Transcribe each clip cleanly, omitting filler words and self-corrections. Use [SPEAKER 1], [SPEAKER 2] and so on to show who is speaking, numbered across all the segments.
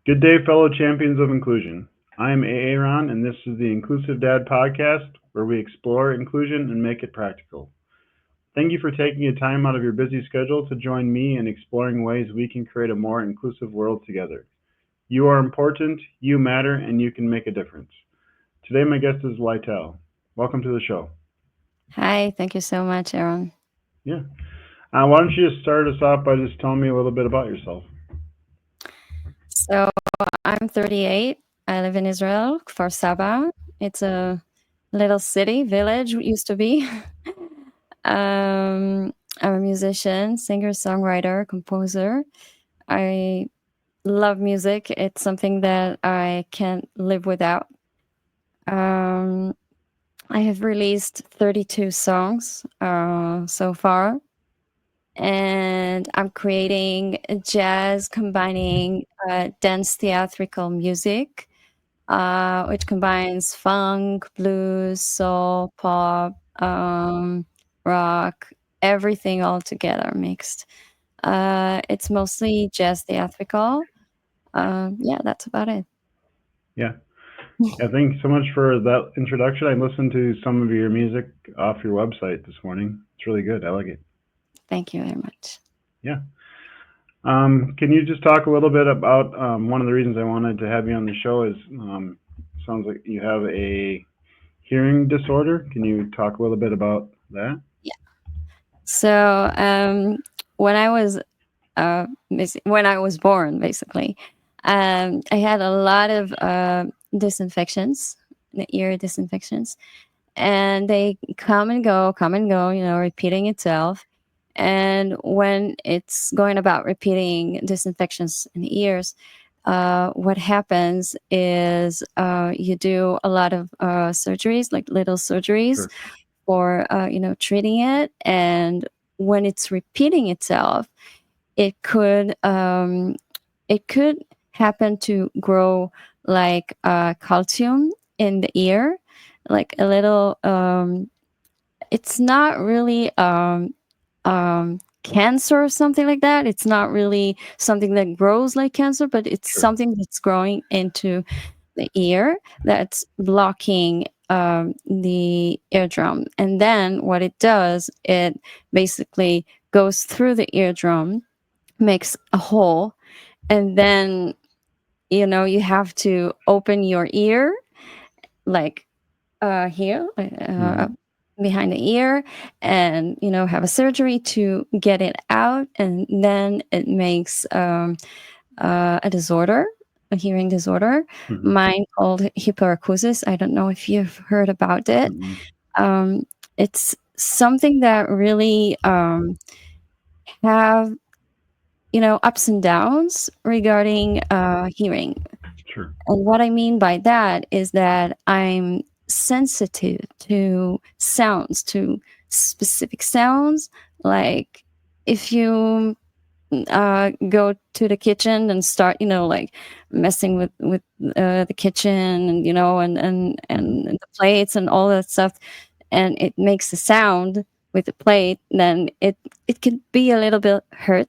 [SPEAKER 1] Good day, fellow champions of inclusion. I am Aaron, and this is the Inclusive Dad podcast, where we explore inclusion and make it practical. Thank you for taking a time out of your busy schedule to join me in exploring ways we can create a more inclusive world together. You are important, you matter, and you can make a difference. Today, my guest is Lital. Welcome to the show.
[SPEAKER 2] Hi, thank you so much, Aaron.
[SPEAKER 1] Yeah. Why don't you just start us off by just telling me a little bit about yourself?
[SPEAKER 2] So I'm 38. I live in Israel, Kfar Saba. It's a little city, village, used to be. I'm a musician, singer, songwriter, composer. I love music. It's something that I can't live without. Um, I have released 32 songs so far, and I'm creating jazz combining dance theatrical music, which combines funk, blues, soul, pop, rock, everything all together mixed. It's mostly jazz theatrical. Yeah, that's about it.
[SPEAKER 1] Yeah. Yeah, thanks so much for that introduction. I listened to some of your music off your website this morning. It's really good. I like it.
[SPEAKER 2] Thank you very much.
[SPEAKER 1] Yeah. Can you just talk a little bit about one of the reasons I wanted to have you on the show is sounds like you have a hearing disorder. Can you talk a little bit about that?
[SPEAKER 2] Yeah. So when I was when I was born, basically, I had a lot of disinfections, the ear disinfections, and they come and go, repeating itself. And when it's going about repeating disinfections in the ears, what happens is you do a lot of surgeries, like little surgeries
[SPEAKER 1] Sure.
[SPEAKER 2] for treating it. And when it's repeating itself, it could um, it could happen to grow like calcium in the ear, like a little. It's not really cancer or something like that. It's not really something that grows like cancer, but it's
[SPEAKER 1] Sure.
[SPEAKER 2] something that's growing into the ear that's blocking the eardrum. And then what it does, it basically goes through the eardrum, makes a hole, and then you have to open your ear, like here,
[SPEAKER 1] Hmm.
[SPEAKER 2] behind the ear, and have a surgery to get it out. And then it makes a disorder, a hearing disorder,
[SPEAKER 1] Hmm.
[SPEAKER 2] mine called hyperacusis. I don't know if you've heard about it.
[SPEAKER 1] Hmm.
[SPEAKER 2] um, it's something that really have ups and downs regarding hearing.
[SPEAKER 1] Sure.
[SPEAKER 2] And what I mean by that is that I'm sensitive to sounds, to specific sounds. Like if you go to the kitchen and start, like messing with the kitchen, and
[SPEAKER 1] Hmm.
[SPEAKER 2] and the plates and all that stuff, and it makes a sound with the plate, then it could be a little bit hurt.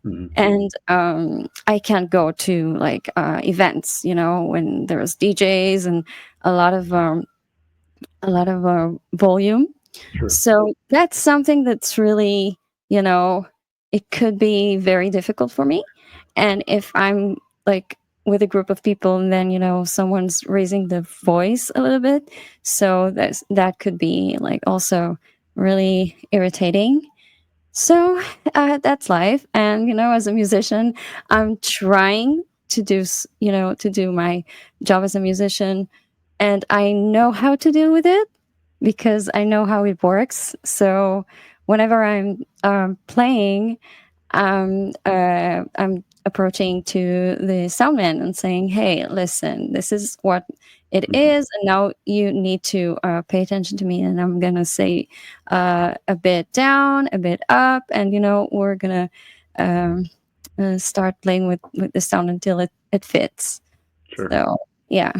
[SPEAKER 1] Hmm.
[SPEAKER 2] And I can't go to like events, when there's DJs and a lot of um, a lot of volume.
[SPEAKER 1] Sure.
[SPEAKER 2] So that's something that's really, you know, it could be very difficult for me. And if I'm like with a group of people, and then someone's raising the voice a little bit, so that could be like also really irritating. So that's life. And as a musician, I'm trying to to do my job as a musician, and I know how to deal with it because I know how it works. So whenever I'm playing, I'm approaching to the soundman and saying, "Hey, listen, this is what it
[SPEAKER 1] Hmm.
[SPEAKER 2] is, and now you need to pay attention to me." And I'm gonna say a bit down, a bit up, and we're gonna um, start playing with the sound until it fits.
[SPEAKER 1] Sure.
[SPEAKER 2] So yeah.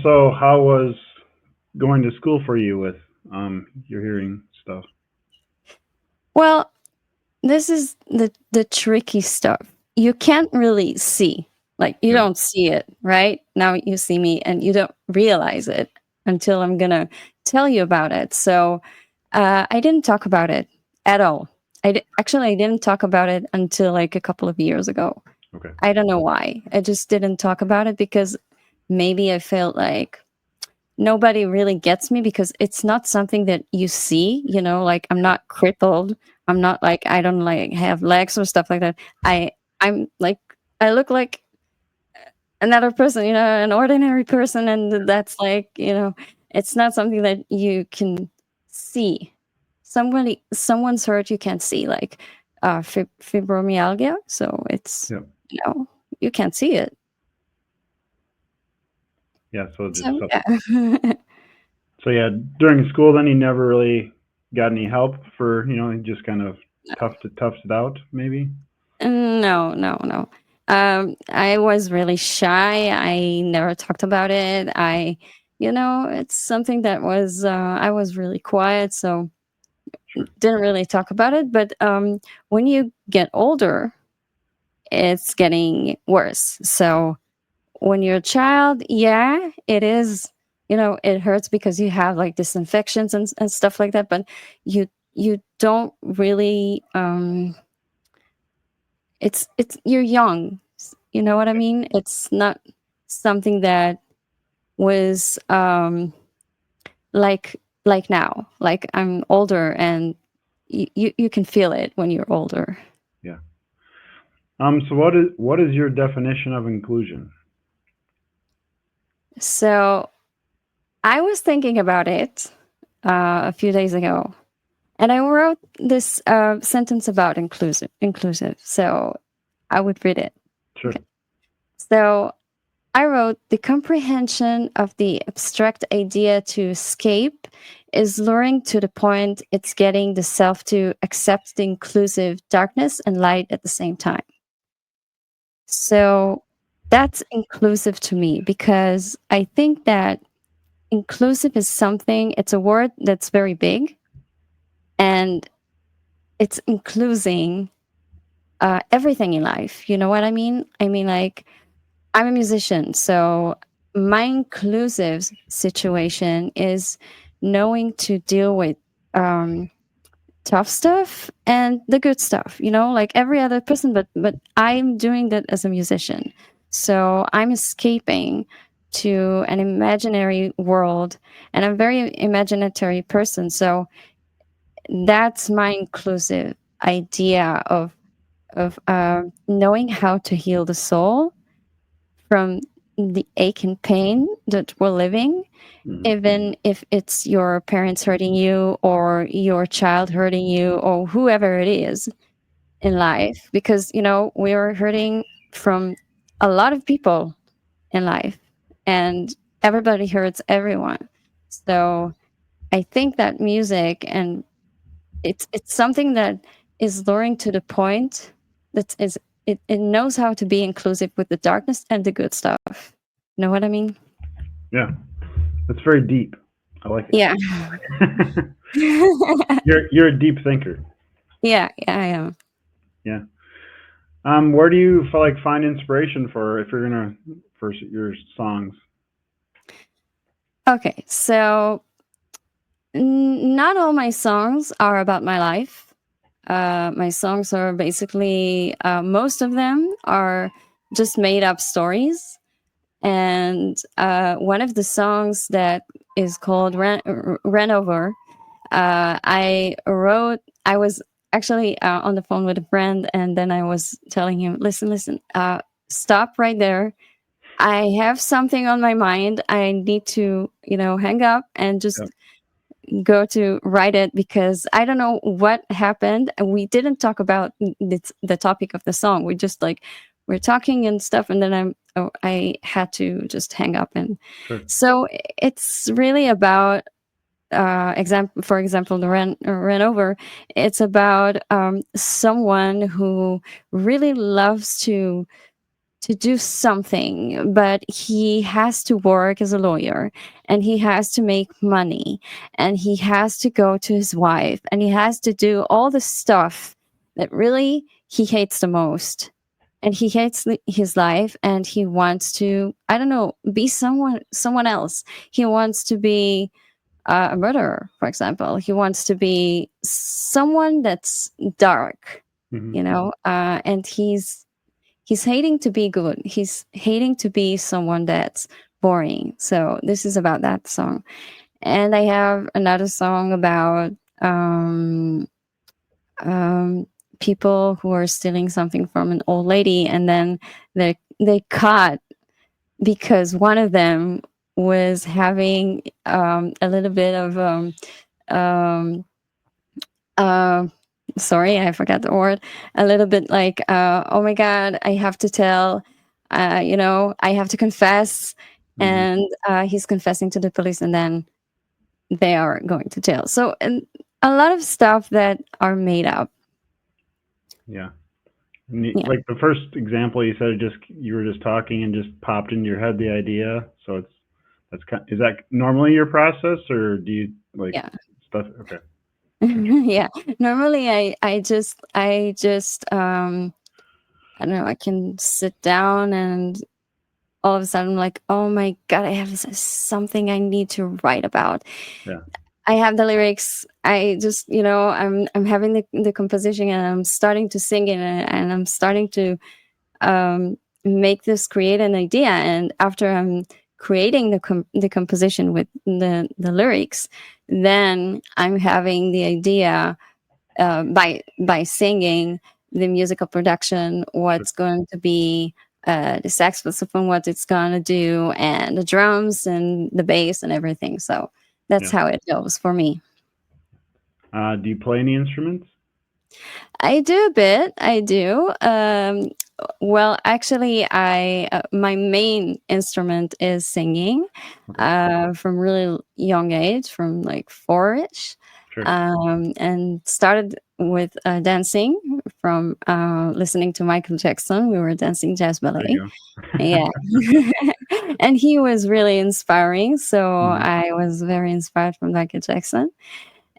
[SPEAKER 1] So how was going to school for you with your hearing stuff?
[SPEAKER 2] Well, this is the tricky stuff. you can't really see. Like, you
[SPEAKER 1] Yeah.
[SPEAKER 2] don't see it, right? Now you see me and you don't realize it until I'm gonna tell you about it. So I didn't talk about it at all. Actually, I didn't talk about it until like a couple of years ago.
[SPEAKER 1] Okay.
[SPEAKER 2] I don't know why. I just didn't talk about it because maybe I felt like nobody really gets me because it's not something that you see, like I'm not crippled. I'm not like I don't like have legs or stuff like that. I'm like I look like another person, an ordinary person, and that's like, it's not something that you can see. Someone's hurt you can't see, like fibromyalgia, so it's,
[SPEAKER 1] Yeah.
[SPEAKER 2] you know, you can't see it.
[SPEAKER 1] Yeah. So just
[SPEAKER 2] So
[SPEAKER 1] so,
[SPEAKER 2] yeah.
[SPEAKER 1] so yeah, during school, then you never really got any help for, you just kind of toughed it out, maybe.
[SPEAKER 2] No, no, no. I was really shy. I never talked about it. It's something that was, I was really quiet, so
[SPEAKER 1] Sure.
[SPEAKER 2] didn't really talk about it. But when you get older, it's getting worse. So when you're a child, yeah, it is, it hurts because you have like this infections and stuff like that. But you don't really, it's you're young. You know what I mean? It's not something that was like now. Like I'm older and you can feel it when you're older.
[SPEAKER 1] Yeah. So what is your definition of inclusion?
[SPEAKER 2] So I was thinking about it a few days ago, and I wrote this sentence about inclusive. So I would read it.
[SPEAKER 1] Sure.
[SPEAKER 2] Okay. So I wrote, the comprehension of the abstract idea to escape is luring to the point it's getting the self to accept the inclusive darkness and light at the same time. So that's inclusive to me because I think that inclusive is something, it's a word that's very big, and it's including everything in life. You know what I mean? I mean, like, I'm a musician, so my inclusive situation is knowing to deal with um, tough stuff and the good stuff. Like every other person, but I'm doing that as a musician. So I'm escaping to an imaginary world, and I'm a very imaginatory person. So that's my inclusive idea of knowing how to heal the soul from the ache and pain that we're living,
[SPEAKER 1] Hmm.
[SPEAKER 2] even if it's your parents hurting you or your child hurting you or whoever it is in life. Because, we're hurting from a lot of people in life, and everybody hurts everyone. So I think that music, and it's something that is luring to the point that is it knows how to be inclusive with the darkness and the good stuff. Know what I mean?
[SPEAKER 1] Yeah. That's very deep. I like
[SPEAKER 2] Yeah.
[SPEAKER 1] it. You're a deep thinker.
[SPEAKER 2] Yeah, yeah, I am.
[SPEAKER 1] Yeah. Where do you feel like find inspiration for if you're gonna for your songs?
[SPEAKER 2] Okay, so not all my songs are about my life. My songs are basically, most of them are just made up stories. And one of the songs that is called Ran Over, I was actually on the phone with a friend, and then I was telling him, listen, stop right there. I have something on my mind. I need to, hang up and
[SPEAKER 1] Yeah.
[SPEAKER 2] just go to write it because I don't know what happened. And we didn't talk about the topic of the song. We just like we're talking and stuff, and then I had to just hang up. And
[SPEAKER 1] Sure.
[SPEAKER 2] so it's really about for example, the ran over. It's about someone who really loves to do something, but he has to work as a lawyer, and he has to make money, and he has to go to his wife, and he has to do all the stuff that really he hates the most. and he hates his life, and he wants to, I don't know, be someone else. He wants to be a murderer, for example. He wants to be someone that's dark,
[SPEAKER 1] Hmm.
[SPEAKER 2] and he's hating to be good. He's hating to be someone that's boring. So this is about that song. And I have another song about um, um, people who are stealing something from an old lady, and then they caught because one of them was having a little bit of um, uh, sorry, I forgot the word. A little bit like, oh my God, I have to tell, I have to confess.
[SPEAKER 1] Hmm.
[SPEAKER 2] And he's confessing to the police, and then they are going to jail. So, and a lot of stuff that are made up.
[SPEAKER 1] Yeah.
[SPEAKER 2] Yeah.
[SPEAKER 1] Like the first example you said, just you were just talking and just popped into your head the idea. So is that normally your process, or do you like
[SPEAKER 2] Yeah.
[SPEAKER 1] stuff? Okay.
[SPEAKER 2] Yeah. Normally, I don't know, I can sit down and all of a sudden, I'm like, oh my God, I have something I need to write about.
[SPEAKER 1] Yeah.
[SPEAKER 2] I have the lyrics. I just, I'm having the composition, and I'm starting to sing it, and I'm starting to make this create an idea. And after I'm creating the composition with the lyrics, then I'm having the idea by singing the musical production, what's going to be the saxophone, what it's going to do, and the drums and the bass and everything. So that's
[SPEAKER 1] Yeah.
[SPEAKER 2] how it goes for me.
[SPEAKER 1] Do you play any instruments?
[SPEAKER 2] I do a bit. I do. Well, actually, I my main instrument is singing.
[SPEAKER 1] Okay.
[SPEAKER 2] From really young age, from like four-ish,
[SPEAKER 1] Sure.
[SPEAKER 2] and started with dancing from listening to Michael Jackson. We were dancing jazz
[SPEAKER 1] There
[SPEAKER 2] ballet.
[SPEAKER 1] you
[SPEAKER 2] Yeah,
[SPEAKER 1] go.
[SPEAKER 2] and he was really inspiring. So
[SPEAKER 1] Hmm.
[SPEAKER 2] I was very inspired from Michael Jackson.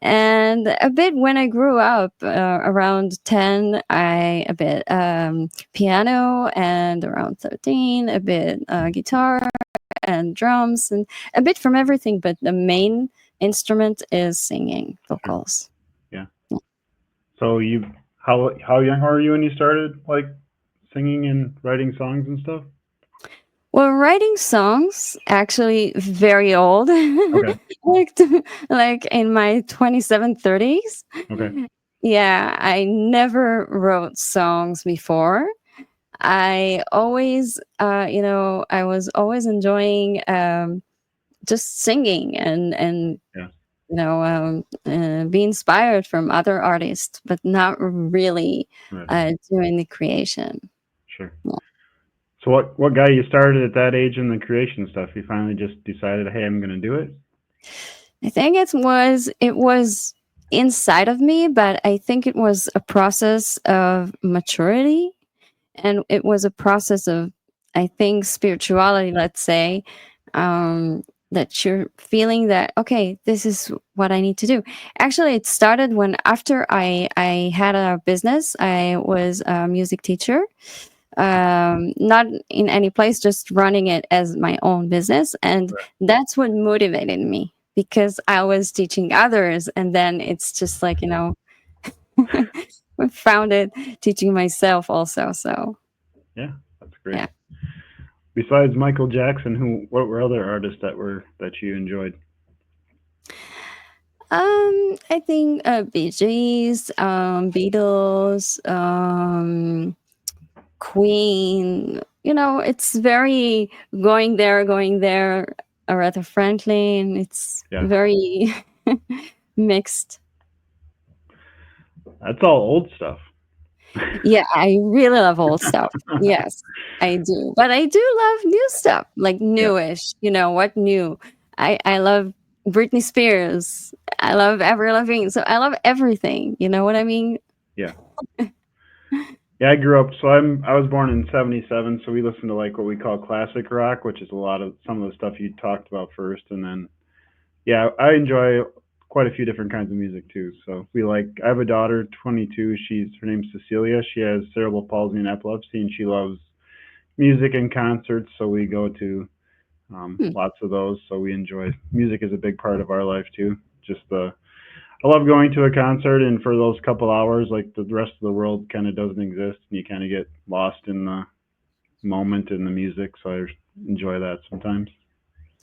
[SPEAKER 2] And a bit when I grew up, around 10, I a bit piano, and around 13, a bit guitar and drums, and a bit from everything. But the main instrument is singing,
[SPEAKER 1] Sure.
[SPEAKER 2] vocals.
[SPEAKER 1] Yeah. So how young were you when you started like singing and writing songs and stuff?
[SPEAKER 2] Well, writing songs actually very old,
[SPEAKER 1] Okay.
[SPEAKER 2] like in my 27, 30s.
[SPEAKER 1] Okay.
[SPEAKER 2] Yeah, I never wrote songs before. I always, I was always enjoying just singing, and
[SPEAKER 1] Yeah.
[SPEAKER 2] be inspired from other artists, but not really
[SPEAKER 1] Right.
[SPEAKER 2] doing the creation.
[SPEAKER 1] Sure.
[SPEAKER 2] Yeah.
[SPEAKER 1] So what got you started at that age in the creation stuff? You finally just decided, hey, I'm gonna do it.
[SPEAKER 2] I think it was inside of me, but I think it was a process of maturity, and it was a process of, I think, spirituality, let's say, that you're feeling that, okay, this is what I need to do. Actually, it started when, after I had a business. I was a music teacher, not in any place, just running it as my own business. And
[SPEAKER 1] Right.
[SPEAKER 2] that's what motivated me, because I was teaching others. And then it's just like, I found it teaching myself also. So,
[SPEAKER 1] Yeah, that's great.
[SPEAKER 2] yeah.
[SPEAKER 1] Besides Michael Jackson, what were other artists that you enjoyed?
[SPEAKER 2] I think Bee Gees, Beatles, Queen. It's very going there. Aretha Franklin. It's
[SPEAKER 1] Yeah,
[SPEAKER 2] very mixed.
[SPEAKER 1] that's all old stuff.
[SPEAKER 2] Yeah, I really love old stuff. Yes, I do. But I do love new stuff, like
[SPEAKER 1] Yeah,
[SPEAKER 2] newish. What new? I love Britney Spears. I love Avril Lavigne. So I love everything. You know what I mean?
[SPEAKER 1] yeah, yeah. I grew up. So I was born in '77. So we listened to like what we call classic rock, which is a lot of some of the stuff you talked about first, and then yeah, I enjoy quite a few different kinds of music too. So we like. I have a daughter, 22. Her name's Cecilia. She has cerebral palsy and epilepsy, and she loves music and concerts. So we go to
[SPEAKER 2] Hmm.
[SPEAKER 1] lots of those. So we enjoy music is a big part of our life too. Just the I love going to a concert, and for those couple hours, like the rest of the world kind of doesn't exist, and you kind of get lost in the moment and the music. So I enjoy that sometimes.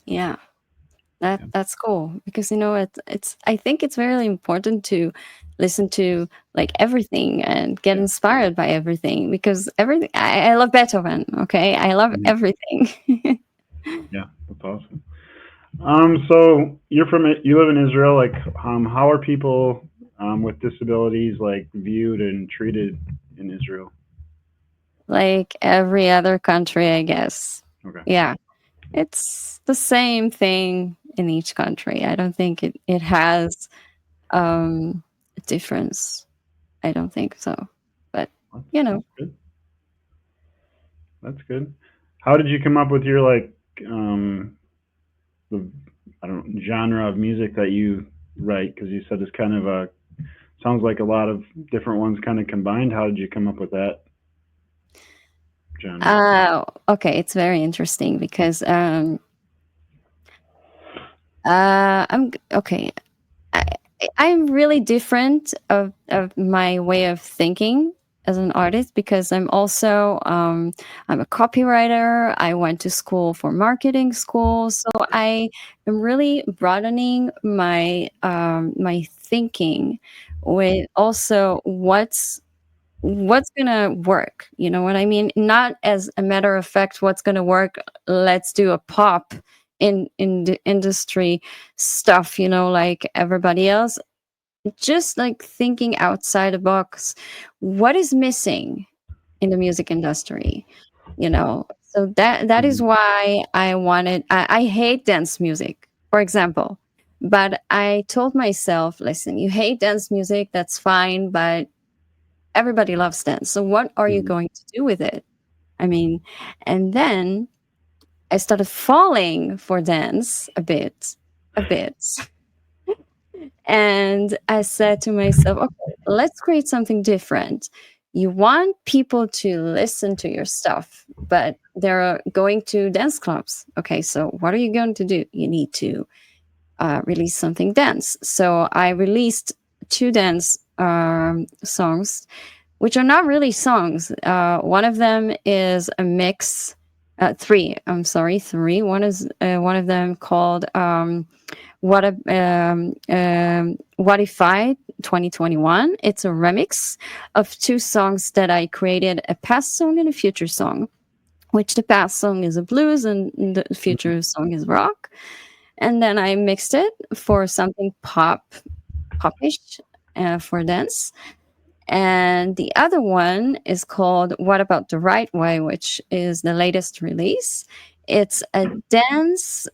[SPEAKER 2] Yeah.
[SPEAKER 1] Yeah,
[SPEAKER 2] That's cool because it's I think it's very important to listen to like everything and get
[SPEAKER 1] yeah,
[SPEAKER 2] inspired by everything because everything I love Beethoven, okay? I love
[SPEAKER 1] mhm,
[SPEAKER 2] everything.
[SPEAKER 1] yeah. That's awesome. So you live in Israel. Like, how are people with disabilities like viewed and treated in Israel?
[SPEAKER 2] Like every other country, I guess.
[SPEAKER 1] Okay.
[SPEAKER 2] Yeah. It's the same thing in each country. I don't think it has a difference. I don't think so. But
[SPEAKER 1] That's,
[SPEAKER 2] you
[SPEAKER 1] that's
[SPEAKER 2] know,
[SPEAKER 1] good. That's good. How did you come up with your like the I don't know, genre of music that you write? Because you said it's kind of a sounds like a lot of different ones kind of combined. How did you come up with that genre?
[SPEAKER 2] okay, it's very interesting because okay. I, I'm really different of my way of thinking as an artist because I'm a copywriter. I went to school for marketing school, so I am really broadening my thinking with also what's gonna work. You know what I mean? Not as a matter of fact, what's gonna work. Let's do a pop in the industry stuff. Like everybody else. Just like thinking outside the box. What is missing in the music industry? So that is
[SPEAKER 1] Mhm.
[SPEAKER 2] why I wanted. I hate dance music, for example. But I told myself, listen, you hate dance music, that's fine, but everybody loves dance. So what are you
[SPEAKER 1] Mhm.
[SPEAKER 2] going to do with it? I mean, and then I started falling for dance a bit. And I said to myself, okay, let's create something different. You want people to listen to your stuff, but they're going to dance clubs. Okay, so what are you going to do? You need to release something dance. So I released two dance songs which are not really songs. One of them is a mix. Three. I'm sorry, three. One of them called What If I 2021. It's a remix of two songs that I created: a past song and a future song. Which the past song is a blues and the future song is rock. And then I mixed it for something popish for dance. And the other one is called What About the Right Way, which is the latest release. It's a dance,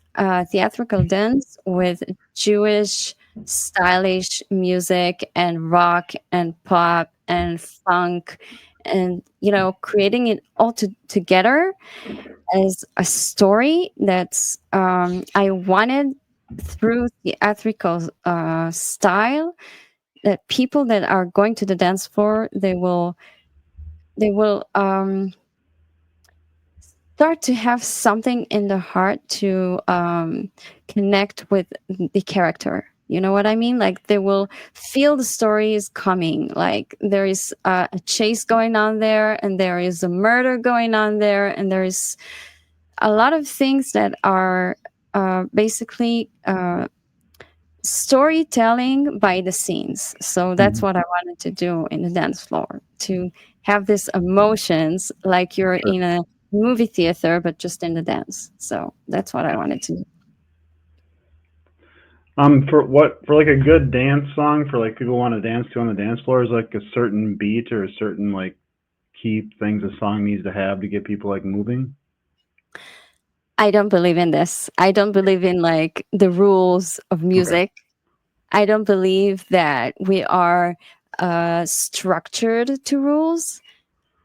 [SPEAKER 2] theatrical dance with Jewish stylish music and rock and pop and funk and, creating it all together as a story that's, I wanted through theatrical style that people that are going to the dance floor they will start to have something in the heart to connect with the character. You know what I mean? Like they will feel the story is coming. Like there is a chase going on there, and there is a murder going on there, and there is a lot of things that are basically storytelling by the scenes. So that's
[SPEAKER 1] Mhm.
[SPEAKER 2] what I wanted to do in the dance floor, to have these emotions like you're
[SPEAKER 1] Sure.
[SPEAKER 2] in a movie theater, but just in the dance. So that's what I wanted to do.
[SPEAKER 1] For like a good dance song for like people want to dance to on the dance floor is like a certain beat or a certain like key things a song needs to have to get people like moving.
[SPEAKER 2] I don't believe in this. I don't believe in like the rules of
[SPEAKER 1] Okay.
[SPEAKER 2] music. I don't believe that we are structured to rules.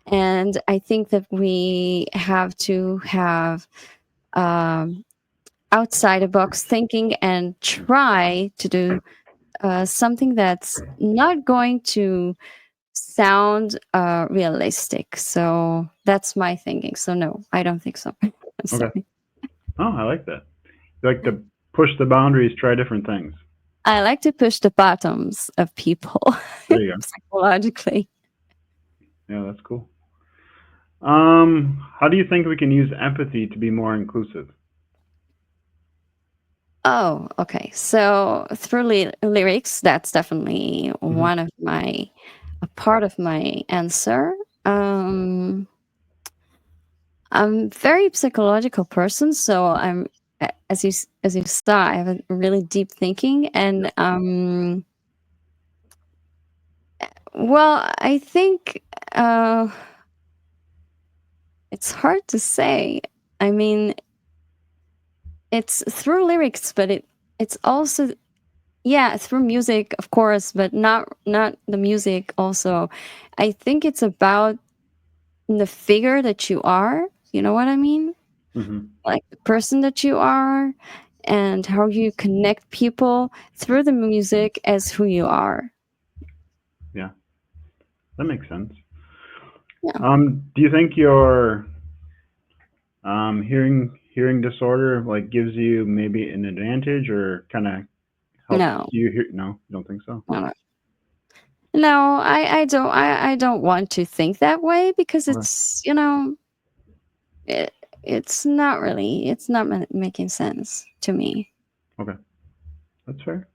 [SPEAKER 2] And I think that we have to have um, outside the box thinking and try to do something that's not going to sound realistic. So that's my thinking. So no, I don't think so. I'm
[SPEAKER 1] Okay.
[SPEAKER 2] sorry.
[SPEAKER 1] Oh, I like that. You like to push the boundaries, try different things.
[SPEAKER 2] I like to push the bottoms of people
[SPEAKER 1] There you go.
[SPEAKER 2] psychologically.
[SPEAKER 1] Yeah, that's cool. How do you think we can use empathy to be more inclusive?
[SPEAKER 2] Oh, okay. So through lyrics, that's definitely
[SPEAKER 1] Hmm.
[SPEAKER 2] one of my a part of my answer. Um, I'm very psychological person, so as you saw, I have a really deep thinking,
[SPEAKER 1] Yeah.
[SPEAKER 2] and well, I think uh, it's hard to say. I mean, it's through lyrics, but it's also, yeah, through music, of course, but not the music. Also, I think it's about the figure that you are. You know what I mean?
[SPEAKER 1] Hmm.
[SPEAKER 2] Like the person that you are, and how you connect people through the music as who you are.
[SPEAKER 1] Yeah, that makes sense.
[SPEAKER 2] Yeah.
[SPEAKER 1] Do you think your hearing disorder like gives you maybe an advantage or kind of helps
[SPEAKER 2] No.
[SPEAKER 1] you hear? No, you don't think so?
[SPEAKER 2] No. No, I don't want to think that way because
[SPEAKER 1] Okay.
[SPEAKER 2] it's it, it's not making sense to me.
[SPEAKER 1] Okay, that's fair.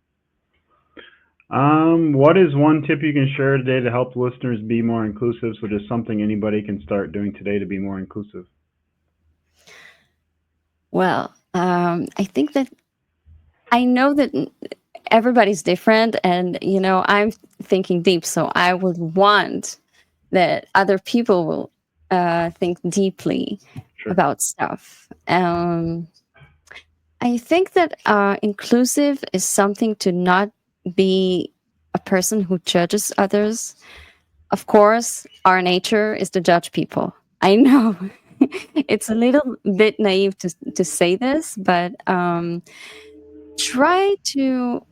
[SPEAKER 1] What is one tip you can share today to help listeners be more inclusive? So just something anybody can start doing today to be more inclusive.
[SPEAKER 2] Well, I think that I know that everybody's different, and I'm thinking deep, so I would want that other people will think deeply
[SPEAKER 1] Sure.
[SPEAKER 2] about stuff. I think that inclusive is something to not be a person who judges others. Of course, our nature is to judge people. I know it's a little bit naive to say this, but try to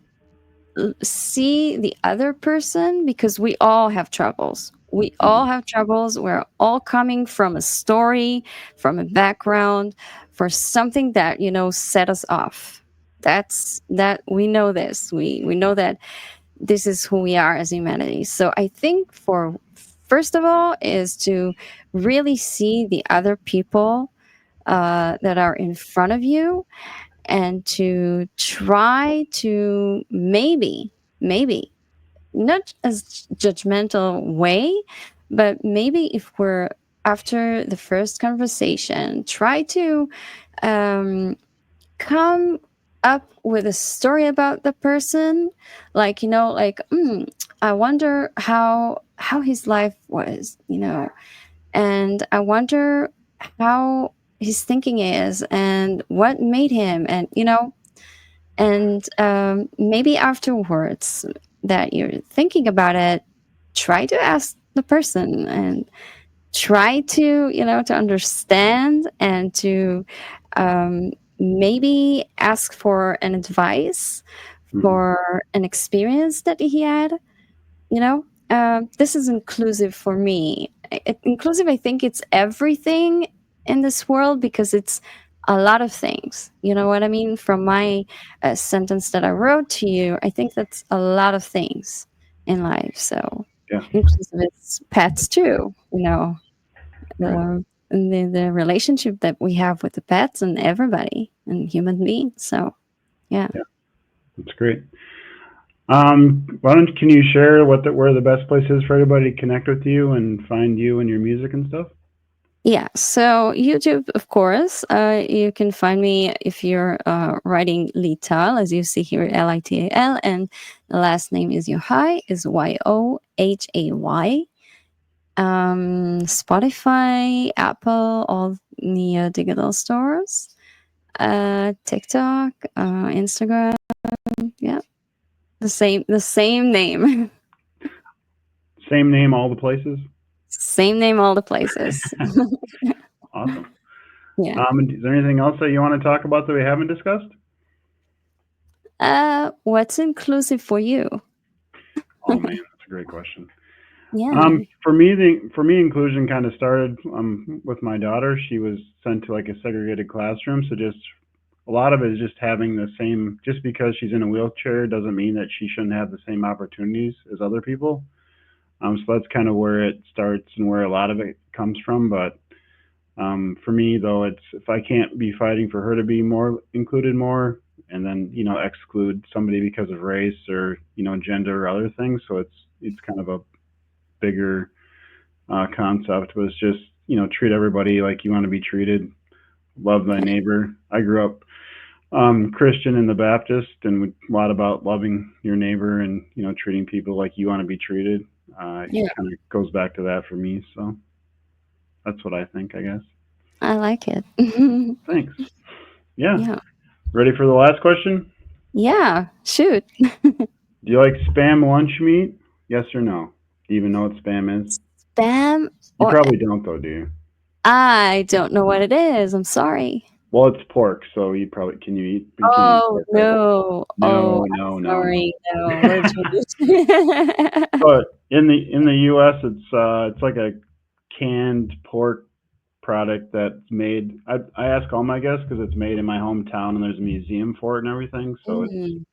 [SPEAKER 2] see the other person, because we all have troubles. We all
[SPEAKER 1] Hmm.
[SPEAKER 2] have troubles. We're all coming from a story, from a background, for something that set us off. That's that we know this. We know that this is who we are as humanity. So I think for first of all is to really see the other people that are in front of you, and to try to maybe not as judgmental way, but maybe if we're after the first conversation, try to um, come up with a story about the person, like I wonder how his life was, and I wonder how his thinking is and what made him, and maybe afterwards that you're thinking about it, try to ask the person and try to to understand, and to maybe ask for an advice
[SPEAKER 1] Hmm.
[SPEAKER 2] for an experience that he had. This is inclusive for me. Inclusive, I think it's everything in this world, because it's a lot of things. You know what I mean? From my sentence that I wrote to you, I think that's a lot of things in life. So
[SPEAKER 1] Yeah.
[SPEAKER 2] inclusive is pets too.
[SPEAKER 1] Right.
[SPEAKER 2] The relationship that we have with the pets and everybody and human beings. So yeah.
[SPEAKER 1] Yeah. That's great. Why don't can you share where the best place is for everybody to connect with you and find you and your music and stuff?
[SPEAKER 2] Yeah, so YouTube, of course. You can find me if you're writing Lital, as you see here, Lital, and the last name is Yohay, is Yohay. Spotify, Apple, all the digital stores, TikTok, Instagram. Yeah, the same name,
[SPEAKER 1] Same name, all the places.
[SPEAKER 2] same name, all the places.
[SPEAKER 1] Awesome.
[SPEAKER 2] Yeah.
[SPEAKER 1] Is there anything else that you want to talk about that we haven't discussed?
[SPEAKER 2] What's inclusive for you?
[SPEAKER 1] Oh man, that's a great question.
[SPEAKER 2] Yeah.
[SPEAKER 1] For me, inclusion kind of started with my daughter. She was sent to like a segregated classroom, so just a lot of it is just having the same. Just because she's in a wheelchair doesn't mean that she shouldn't have the same opportunities as other people. So that's kind of where it starts and where a lot of it comes from. But for me, though, it's if I can't be fighting for her to be more included more, and then exclude somebody because of race or gender or other things. So it's kind of a bigger concept. Was just treat everybody like you want to be treated. Love thy neighbor. I grew up Christian in the Baptist, and a lot about loving your neighbor and treating people like you want to be treated. It
[SPEAKER 2] Yeah,
[SPEAKER 1] kind of goes back to that for me. So that's what I think, I guess.
[SPEAKER 2] I like it.
[SPEAKER 1] Thanks. Yeah.
[SPEAKER 2] Yeah.
[SPEAKER 1] Ready for the last question?
[SPEAKER 2] Yeah, shoot.
[SPEAKER 1] Do you like spam lunch meat? Yes or no? Do you even know what spam is?
[SPEAKER 2] Spam
[SPEAKER 1] You
[SPEAKER 2] or
[SPEAKER 1] probably don't, though, do you?
[SPEAKER 2] I don't know what it is. I'm sorry.
[SPEAKER 1] Well, it's pork, so you probably you can eat
[SPEAKER 2] Oh,
[SPEAKER 1] pork, right?
[SPEAKER 2] no. Oh,
[SPEAKER 1] No,
[SPEAKER 2] I'm
[SPEAKER 1] no, no, no.
[SPEAKER 2] sorry. No, we're Jewish.
[SPEAKER 1] But in the U.S., it's like a canned pork product that's made. I ask all my guests because it's made in my hometown and there's a museum for it and everything. So it's
[SPEAKER 2] Mm.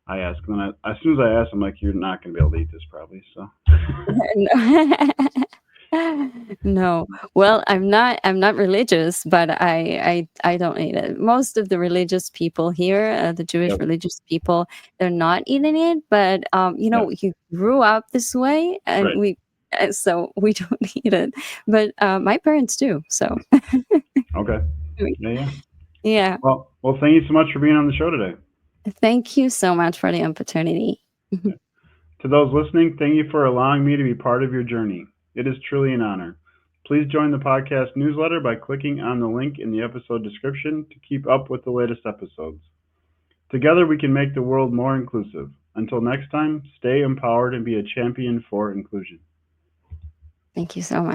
[SPEAKER 1] I ask them as soon as I ask, I'm like, you're not gonna be able to eat this probably. So
[SPEAKER 2] No. Well, I'm not religious, but I don't eat it. Most of the religious people here, the Jewish
[SPEAKER 1] yep,
[SPEAKER 2] religious people, they're not eating it, but
[SPEAKER 1] yep,
[SPEAKER 2] you grew up this way and
[SPEAKER 1] right,
[SPEAKER 2] so we don't eat it. But my parents do. So
[SPEAKER 1] okay, yeah, yeah.
[SPEAKER 2] yeah.
[SPEAKER 1] Well, thank you so much for being on the show today.
[SPEAKER 2] Thank you so much for the opportunity.
[SPEAKER 1] Yeah. To those listening, thank you for allowing me to be part of your journey. It is truly an honor. Please join the podcast newsletter by clicking on the link in the episode description to keep up with the latest episodes. Together, we can make the world more inclusive. Until next time, stay empowered and be a champion for inclusion.
[SPEAKER 2] Thank you so much.